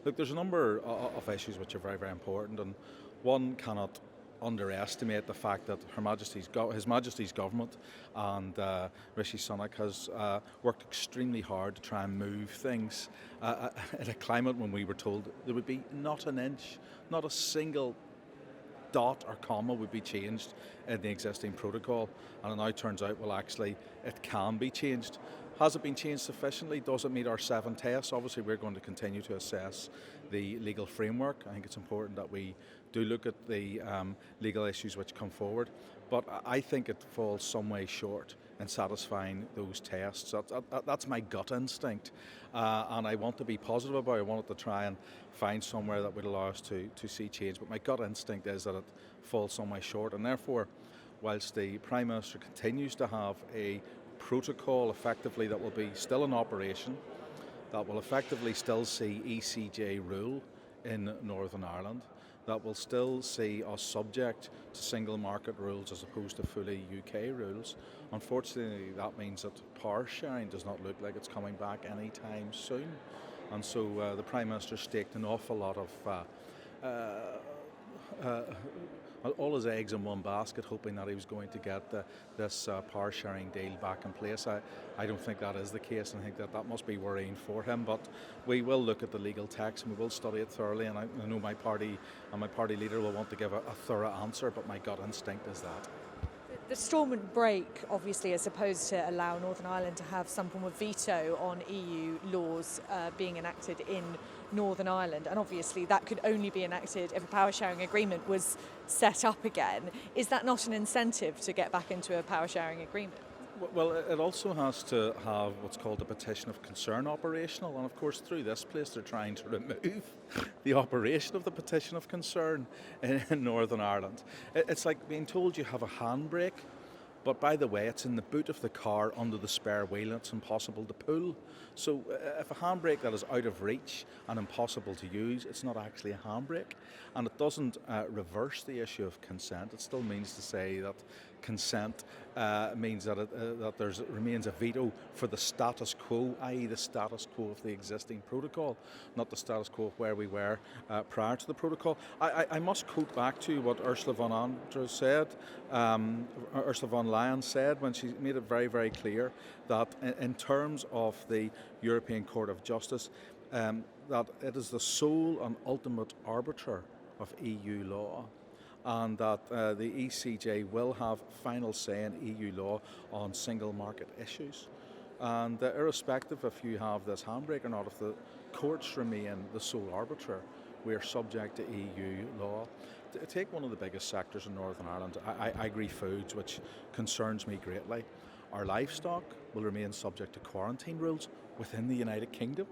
Look, there's a number of issues which are very, very important, and one cannot underestimate the fact that His Majesty's government and Rishi Sunak has worked extremely hard to try and move things in a climate when we were told there would be not an inch, not a single dot or comma would be changed in the existing protocol, and it now turns out, well, actually it can be changed. Has it been changed sufficiently? Does it meet our 7 tests? Obviously we're going to continue to assess the legal framework. I think it's important that we do look at the legal issues which come forward, but I think it falls some way short in satisfying those tests. That's my gut instinct, and I want to be positive about it. I want it to try and find somewhere that would allow us to see change, but my gut instinct is that it falls some way short, and therefore, whilst the Prime Minister continues to have a protocol effectively that will be still in operation, that will effectively still see ECJ rule in Northern Ireland, that will still see us subject to single market rules as opposed to fully UK rules. Unfortunately, that means that power sharing does not look like it's coming back anytime soon. And so the Prime Minister staked an awful lot of all his eggs in one basket, hoping that he was going to get this power sharing deal back in place. I don't think that is the case, and I think that must be worrying for him. But we will look at the legal text and we will study it thoroughly, and I know my party and my party leader will want to give a thorough answer, but my gut instinct is that. The Stormont break obviously is supposed to allow Northern Ireland to have some form of veto on EU laws being enacted in Northern Ireland, and obviously that could only be enacted if a power sharing agreement was set up again. Is that not an incentive to get back into a power sharing agreement? Well, it also has to have what's called a petition of concern operational, and of course through this place they're trying to remove the operation of the petition of concern in Northern Ireland. It's like being told you have a handbrake, but by the way, it's in the boot of the car under the spare wheel and it's impossible to pull. So if a handbrake that is out of reach and impossible to use, it's not actually a handbrake. And it doesn't reverse the issue of consent. It still means to say that consent means that there remains a veto for the status quo, i.e. the status quo of the existing protocol, not the status quo of where we were prior to the protocol. I must quote back to what Ursula von der Leyen said when she made it very, very clear that in terms of the European Court of Justice, that it is the sole and ultimate arbiter of EU law, and that the ECJ will have final say in EU law on single market issues. And irrespective if you have this handbrake or not, if the courts remain the sole arbiter, we are subject to EU law. Take one of the biggest sectors in Northern Ireland, agri-foods, which concerns me greatly. Our livestock will remain subject to quarantine rules within the United Kingdom.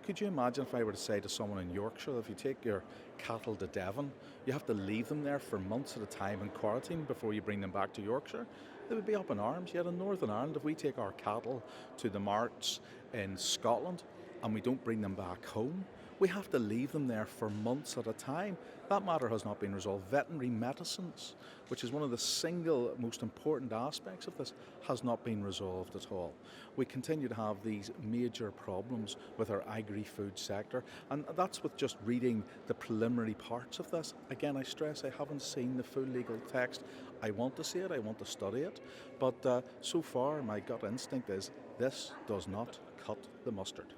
Could you imagine if I were to say to someone in Yorkshire that if you take your cattle to Devon, you have to leave them there for months at a time in quarantine before you bring them back to Yorkshire? They would be up in arms. Yet in Northern Ireland, if we take our cattle to the marts in Scotland and we don't bring them back home, we have to leave them there for months at a time. That matter has not been resolved. Veterinary medicines, which is one of the single most important aspects of this, has not been resolved at all. We continue to have these major problems with our agri-food sector, and that's with just reading the preliminary parts of this. Again, I stress I haven't seen the full legal text. I want to see it, I want to study it, but so far my gut instinct is this does not cut the mustard.